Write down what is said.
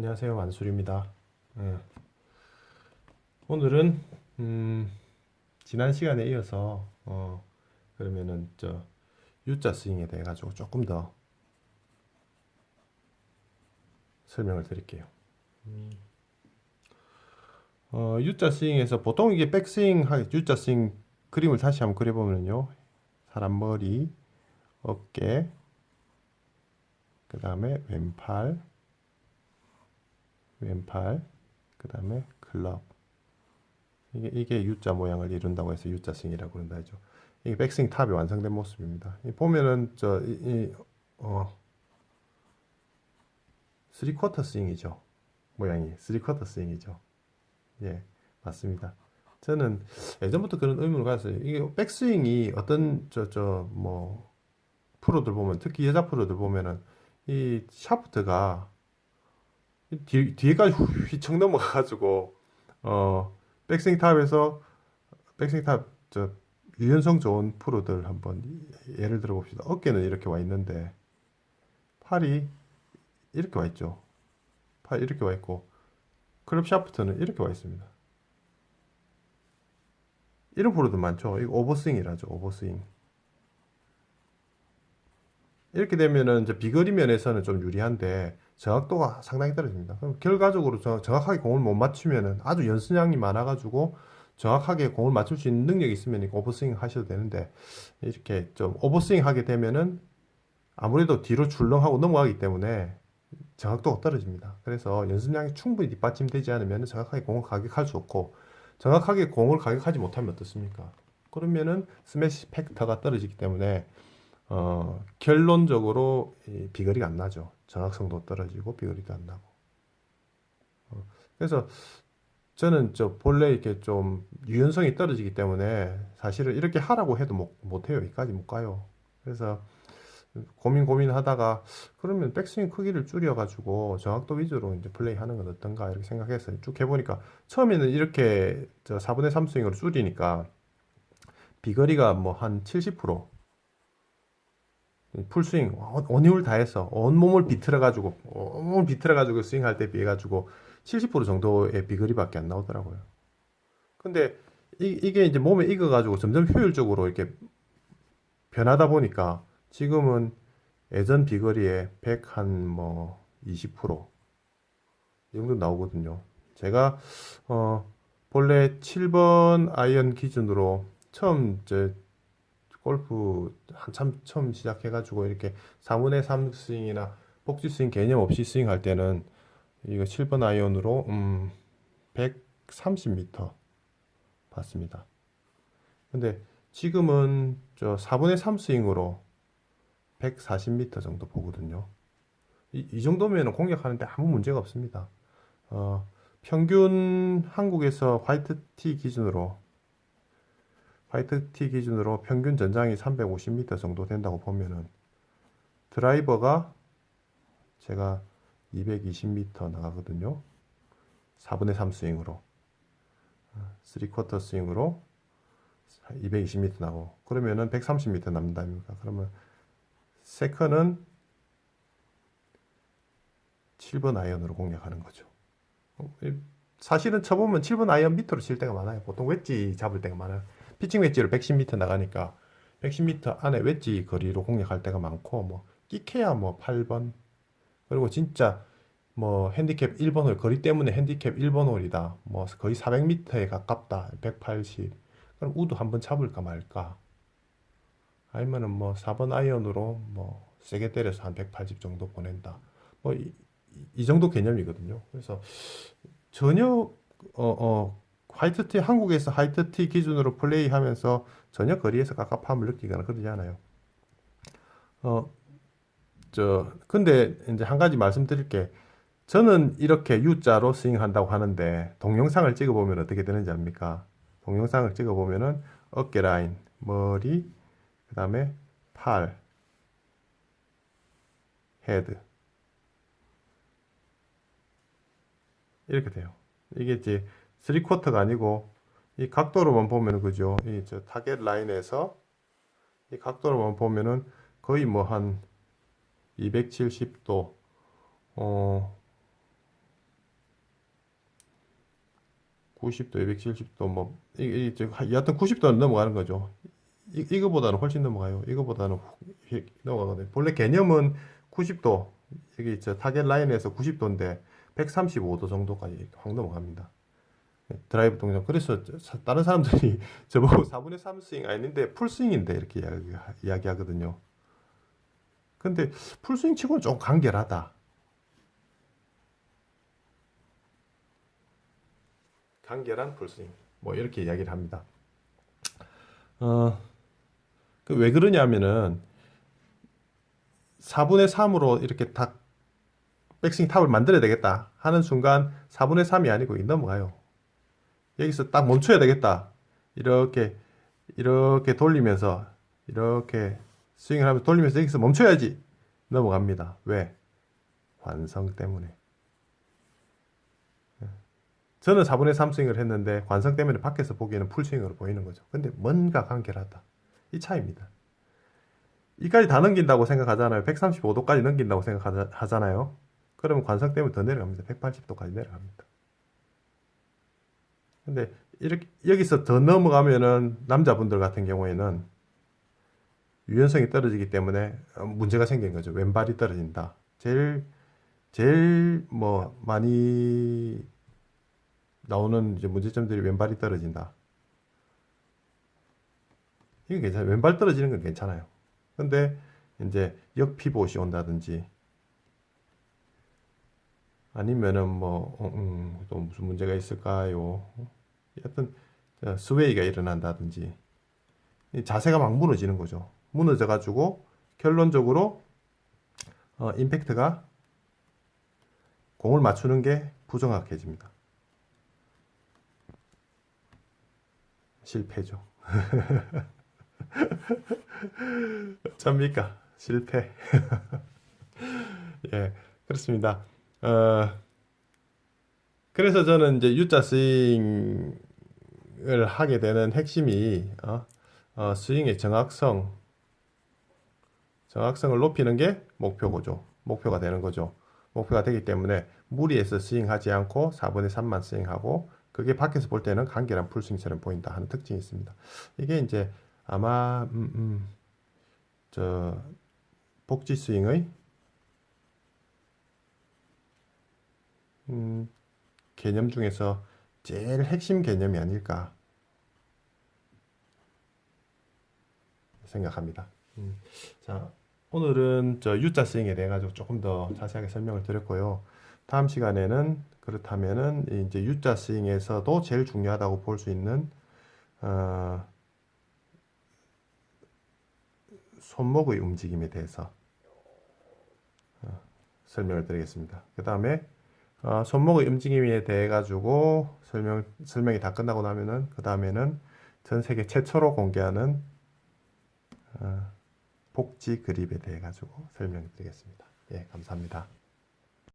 안녕하세요, 만술입니다. 예, 오늘은 지난 시간에 이어서 그러면은 U자 스윙에 대해 가지고 조금 더 설명을 드릴게요. U자 스윙에서 보통 이게 백스윙 U자 스윙 그림을 다시 한번 그려보면요, 사람 머리, 어깨, 그 다음에 왼팔, 그 다음에 클럽. 이게 U자 모양을 이룬다고 해서 U자 스윙이라고 그런다 하죠. 이게 백스윙 탑이 완성된 모습입니다. 보면은 어, 3쿼터 스윙이죠. 모양이 3쿼터 스윙이죠. 예, 맞습니다. 저는 예전부터 그런 의문을 가졌어요. 이게 백스윙이 어떤 뭐 프로들 보면, 특히 여자 프로들 보면은 이 샤프트가 뒤에까지 휘청 넘어가가지고 백스윙 탑에서 백스윙 탑 유연성 좋은 프로들 한번 예를 들어 봅시다. 어깨는 이렇게 와 있는데 팔이 이렇게 와 있죠. 팔 이렇게 와 있고 클럽 샤프트는 이렇게 와 있습니다. 이런 프로들 많죠. 이거 오버스윙이라죠. 오버스윙. 이렇게 되면은 이제 비거리 면에서는 좀 유리한데 정확도가 상당히 떨어집니다. 그럼 결과적으로 정확하게 공을 못 맞추면은, 아주 연습량이 많아가지고 정확하게 공을 맞출 수 있는 능력이 있으면 이거 오버스윙 하셔도 되는데, 이렇게 좀 오버스윙 하게 되면은 아무래도 뒤로 출렁하고 넘어가기 때문에 정확도가 떨어집니다. 그래서 연습량이 충분히 뒷받침되지 않으면 정확하게 공을 가격할 수 없고, 정확하게 공을 가격하지 못하면 어떻습니까? 그러면은 스매시 팩터가 떨어지기 때문에 결론적으로 비거리가 안 나죠. 정확성도 떨어지고 비거리도 안 나고. 그래서 저는 본래 이렇게 좀 유연성이 떨어지기 때문에 사실은 이렇게 하라고 해도 못 해요. 여기까지 못 가요. 그래서 고민하다가 그러면 백스윙 크기를 줄여가지고 정확도 위주로 이제 플레이하는 건 어떤가 이렇게 생각해서 쭉 해보니까, 처음에는 이렇게 4분의 3 스윙으로 줄이니까 비거리가 뭐 한 70%, 풀스윙 온힘을 다해서 온몸을 비틀어가지고 스윙할 때 비해 가지고 70% 정도의 비거리밖에 안 나오더라고요. 근데 이게 이제 몸에 익어가지고 점점 효율적으로 이렇게 변하다 보니까 지금은 예전 비거리에 100 한 뭐 20%이 정도 나오거든요. 제가 본래 7번 아이언 기준으로 처음 골프 한참 처음 시작해가지고 이렇게 4분의 3 스윙이나 복지 스윙 개념 없이 스윙할 때는 이거 7번 아이언으로 130m 봤습니다. 근데 지금은 4분의 3 스윙으로 140m 정도 보거든요. 이 정도면 공략하는데 아무 문제가 없습니다. 평균 한국에서 화이트 티 기준으로 평균 전장이 350m 정도 된다고 보면은, 드라이버가 제가 220m 나가거든요. 4분의 3 스윙으로. 3쿼터 스윙으로 220m 나고, 그러면은 130m 남는다 아닙니까? 그러면 세컨은 7번 아이언으로 공략하는 거죠. 사실은 쳐보면 7번 아이언 밑으로 칠 때가 많아요. 보통 웨지 잡을 때가 많아요. 피칭 웨지로 110m 나가니까 110m 안에 웨지 거리로 공략할 때가 많고, 뭐 끼케야 뭐 8번, 그리고 진짜 뭐 핸디캡 1번 홀, 거리 때문에 핸디캡 1번 홀이다, 뭐 거의 400m에 가깝다, 180, 그럼 우드 한번 잡을까 말까, 아니면은 뭐 4번 아이언으로 뭐 세게 때려서 한 180 정도 보낸다, 뭐 이 정도 개념이거든요. 그래서 전혀 화이트티, 한국에서 화이트티 기준으로 플레이하면서 전혀 거리에서 갑갑함을 느끼거나 그러지 않아요. 어, 근데 이제 한 가지 말씀드릴 게, 저는 이렇게 U자로 스윙한다고 하는데 동영상을 찍어보면 어떻게 되는지 압니까? 동영상을 찍어보면은 어깨 라인, 머리, 그 다음에 팔, 헤드, 이렇게 돼요. 이게 이제 3쿼터가 아니고, 이 각도로만 보면은, 그죠? 이 타겟 라인에서 이 각도로만 보면은 거의 뭐 한 270도, 어, 90도, 270도 뭐 여하튼 90도는 넘어가는 거죠. 이거보다는 훨씬 넘어가요. 이거보다는 넘어가거든요. 본래 개념은 90도, 여기 있죠. 타겟 라인에서 90도인데 135도 정도까지 확 넘어갑니다. 드라이브 동작. 그래서 다른 사람들이 저보고 4분의 3 스윙 아닌데 풀 스윙인데 이렇게 이야기하거든요. 근데 풀 스윙 치고는 좀 간결하다. 간결한 풀 스윙. 뭐 이렇게 이야기를 합니다. 왜 그러냐면은 4분의 3으로 이렇게 딱 백스윙 탑을 만들어야 되겠다 하는 순간 4분의 3이 아니고 넘어가요. 여기서 딱 멈춰야 되겠다. 이렇게 돌리면서 이렇게 스윙을 하면서 돌리면서 여기서 멈춰야지. 넘어갑니다. 왜? 관성 때문에. 저는 4분의 3 스윙을 했는데 관성 때문에 밖에서 보기에는 풀스윙으로 보이는 거죠. 근데 뭔가 간결하다. 이 차이입니다. 이까지 다 넘긴다고 생각하잖아요. 135도까지 넘긴다고 생각하잖아요. 그러면 관성 때문에 더 내려갑니다. 180도까지 내려갑니다. 근데 이렇게 여기서 더 넘어가면은 남자분들 같은 경우에는 유연성이 떨어지기 때문에 문제가 생긴 거죠. 왼발이 떨어진다. 제일 뭐 많이 나오는 이제 문제점들이 왼발이 떨어진다. 이게 괜찮아요. 왼발 떨어지는 건 괜찮아요. 근데 이제 역피봇이 온다든지 아니면은 뭐 또 무슨 문제가 있을까요? 어떤 스웨이가 일어난다든지 자세가 막 무너지는 거죠. 무너져 가지고 결론적으로 임팩트가 공을 맞추는 게 부정확해집니다. 실패죠. 어쩝니까? 실패. 예, 그렇습니다. 그래서 저는 이제 U자 스윙을 하게 되는 핵심이 스윙의 정확성을 높이는 게 목표가 되는 거죠. 목표가 되기 때문에 무리해서 스윙하지 않고 4분의 3만 스윙하고 그게 밖에서 볼 때는 간결한 풀스윙처럼 보인다 하는 특징이 있습니다. 이게 이제 아마 저 복지 스윙의 개념 중에서 제일 핵심 개념이 아닐까 생각합니다. 자, 오늘은 저 U자 스윙에 대해 가지고 조금 더 자세하게 설명을 드렸고요. 다음 시간에는 그렇다면은 이제 U자 스윙에서도 제일 중요하다고 볼 수 있는 손목의 움직임에 대해서 설명을 드리겠습니다. 그 다음에 손목의 움직임에 대해 가지고 설명이 다 끝나고 나면은 그 다음에는 전 세계 최초로 공개하는 복지 그립에 대해 가지고 설명드리겠습니다. 예, 감사합니다.